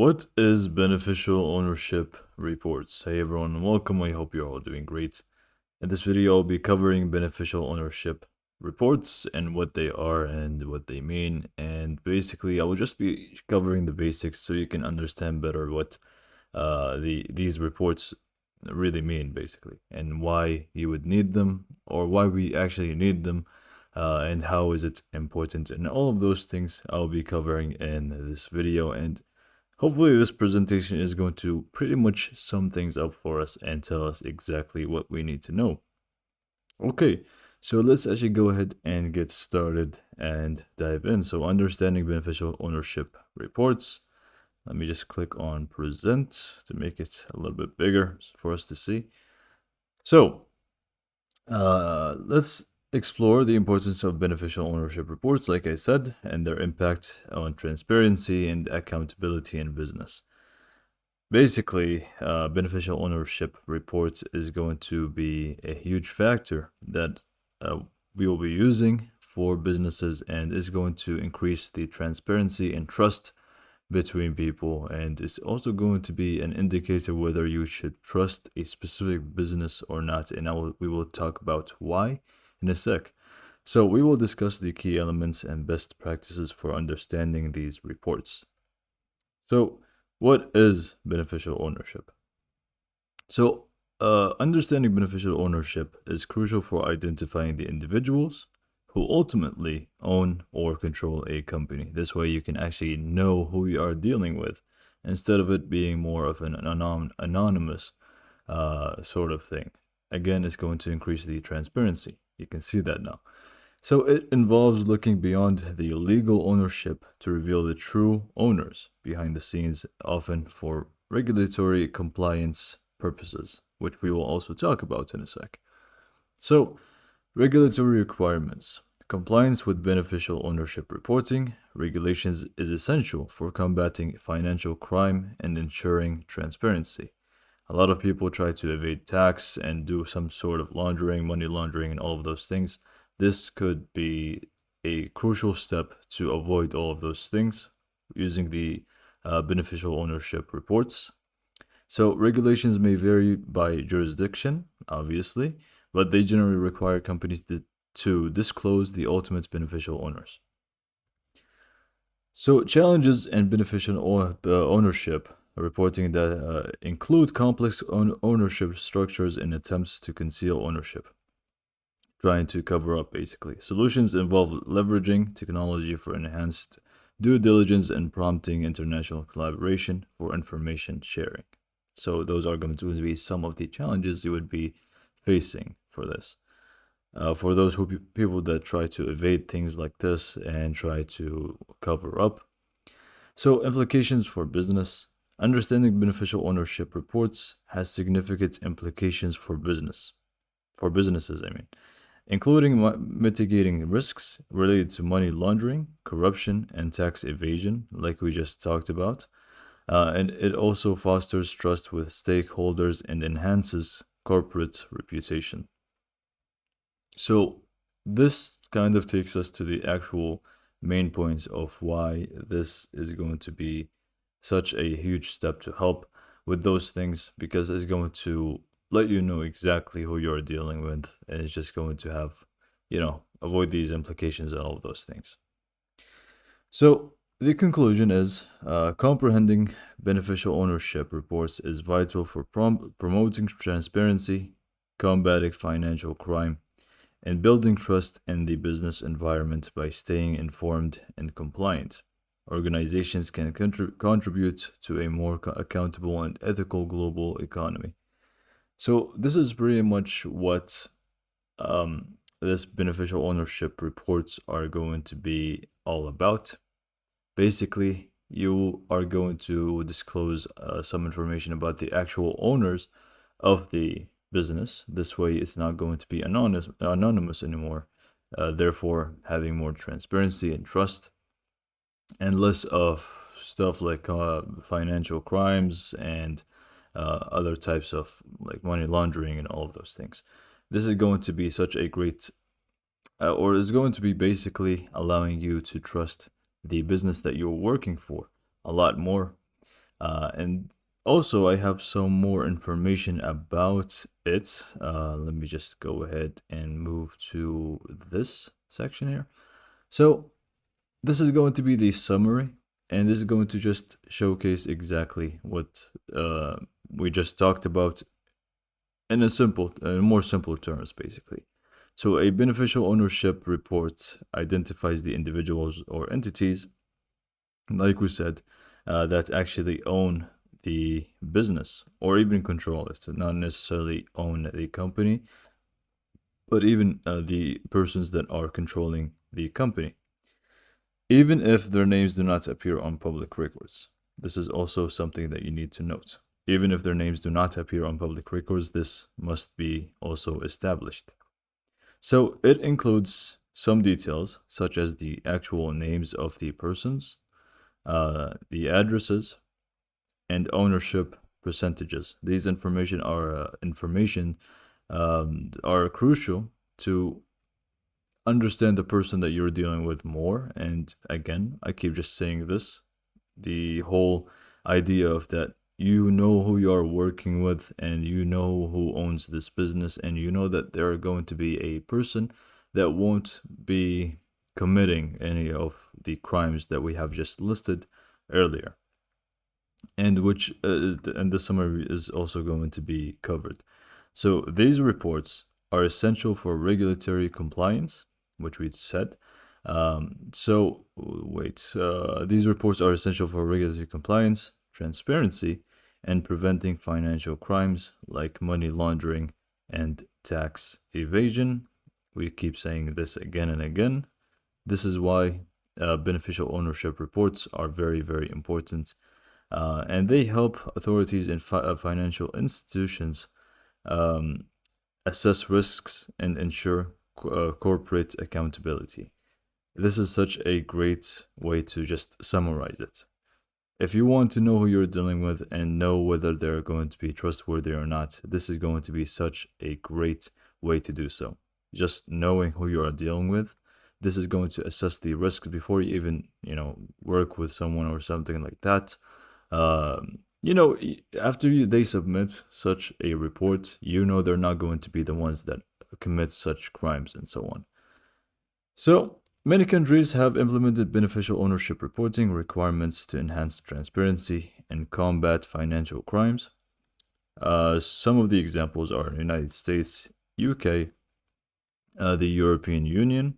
What is beneficial ownership reports? Hey everyone, welcome. I hope you're all doing great. In this video, I'll be covering beneficial ownership reports and what they are and what they mean. And basically, I will just be covering the basics so you can understand better what these reports really mean, basically, and why you would need them or why we actually need them. And how is it important, and all of those things I'll be covering in this video. And hopefully, this presentation is going to pretty much sum things up for us and tell us exactly what we need to know. Okay, so let's actually go ahead and get started and dive in. So, understanding beneficial ownership reports. Let me just click on present to make it a little bit bigger for us to see. So, let's explore the importance of beneficial ownership reports, like I said, and their impact on transparency and accountability in business. Basically, beneficial ownership reports is going to be a huge factor that we will be using for businesses, and is going to increase the transparency and trust between people. And it's also going to be an indicator whether you should trust a specific business or not. And we will talk about why in a sec. So, we will discuss the key elements and best practices for understanding these reports. So, what is beneficial ownership? So, understanding beneficial ownership is crucial for identifying the individuals who ultimately own or control a company. This way, you can actually know who you are dealing with instead of it being more of an anonymous sort of thing. Again, it's going to increase the transparency. You can see that now. So it involves looking beyond the legal ownership to reveal the true owners behind the scenes, often for regulatory compliance purposes, which we will also talk about in a sec. So, regulatory requirements. Compliance with beneficial ownership reporting regulations is essential for combating financial crime and ensuring transparency. A lot of people try to evade tax and do some sort of laundering, money laundering, and all of those things. This could be a crucial step to avoid all of those things using the beneficial ownership reports. So, regulations may vary by jurisdiction, obviously, but they generally require companies to disclose the ultimate beneficial owners. So, challenges and beneficial ownership reporting that include complex ownership structures and attempts to conceal ownership, trying to cover up basically. Solutions involve leveraging technology for enhanced due diligence and prompting international collaboration for information sharing. So, those are going to be some of the challenges you would be facing for this. For those people that try to evade things like this and try to cover up. So, implications for business. Understanding beneficial ownership reports has significant implications for businesses, I mean, including mitigating risks related to money laundering, corruption, and tax evasion, like we just talked about. And it also fosters trust with stakeholders and enhances corporate reputation. So, this kind of takes us to the actual main points of why this is going to be such a huge step to help with those things, because it's going to let you know exactly who you're dealing with, and it's just going to have, avoid these implications and all of those things. So, the conclusion is comprehending beneficial ownership reports is vital for promoting transparency, combating financial crime, and building trust in the business environment by staying informed and compliant. Organizations can contribute to a more accountable and ethical global economy. So, this is pretty much what this beneficial ownership reports are going to be all about. Basically, you are going to disclose some information about the actual owners of the business. This way, it's not going to be anonymous anymore, therefore, having more transparency and trust, and less of stuff like financial crimes and other types of like money laundering and all of those things. This is going to be such a great, or is going to be basically allowing you to trust the business that you're working for a lot more, And also, I have some more information about it. Let me just go ahead and move to this section here. So, this is going to be the summary, and this is going to just showcase exactly what we just talked about in more simple terms, basically. So, a beneficial ownership report identifies the individuals or entities, like we said, that actually own the business or even control it, so not necessarily own the company, but even the persons that are controlling the company, even if their names do not appear on public records. This is also something that you need to note. Even if their names do not appear on public records, this must be also established. So it includes some details, such as the actual names of the persons, the addresses, and ownership percentages. These information are crucial to understand the person that you're dealing with more. And again, I keep just saying this, the whole idea of that you know who you are working with and you know who owns this business and you know that there are going to be a person that won't be committing any of the crimes that we have just listed earlier, and which and the summary is also going to be covered. So these reports are essential for regulatory compliance, which we said. These reports are essential for regulatory compliance, transparency, and preventing financial crimes like money laundering and tax evasion. We keep saying this again and again. This is why beneficial ownership reports are very, very important, and they help authorities and financial institutions um, assess risks and ensure corporate accountability. This is such a great way to just summarize it. If you want to know who you're dealing with and know whether they're going to be trustworthy or not, this is going to be such a great way to do so. Just knowing who you are dealing with, this is going to assess the risks before you even, work with someone or something like that. After they submit such a report, they're not going to be the ones that commit such crimes and so on. So, many countries have implemented beneficial ownership reporting requirements to enhance transparency and combat financial crimes. Some of the examples are United States, UK, the European Union,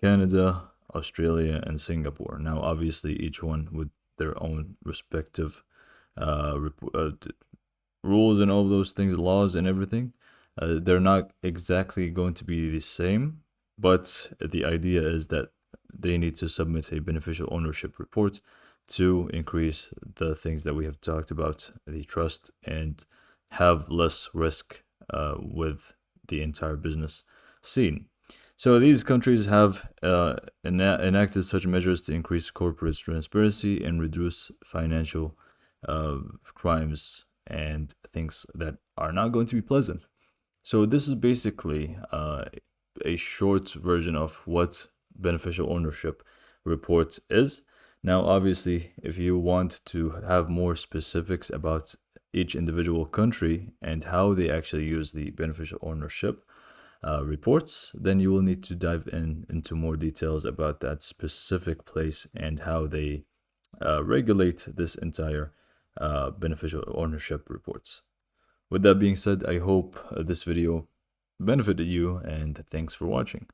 Canada, Australia, and Singapore. Now, obviously, each one with their own respective rules and all of those things, laws and everything. They're not exactly going to be the same, but the idea is that they need to submit a beneficial ownership report to increase the things that we have talked about, the trust, and have less risk with the entire business scene. So these countries have enacted such measures to increase corporate transparency and reduce financial crimes and things that are not going to be pleasant. So this is basically a short version of what beneficial ownership report is. Now, obviously, if you want to have more specifics about each individual country and how they actually use the beneficial ownership reports, then you will need to dive into more details about that specific place and how they regulate this entire beneficial ownership reports. With that being said, I hope this video benefited you, and thanks for watching.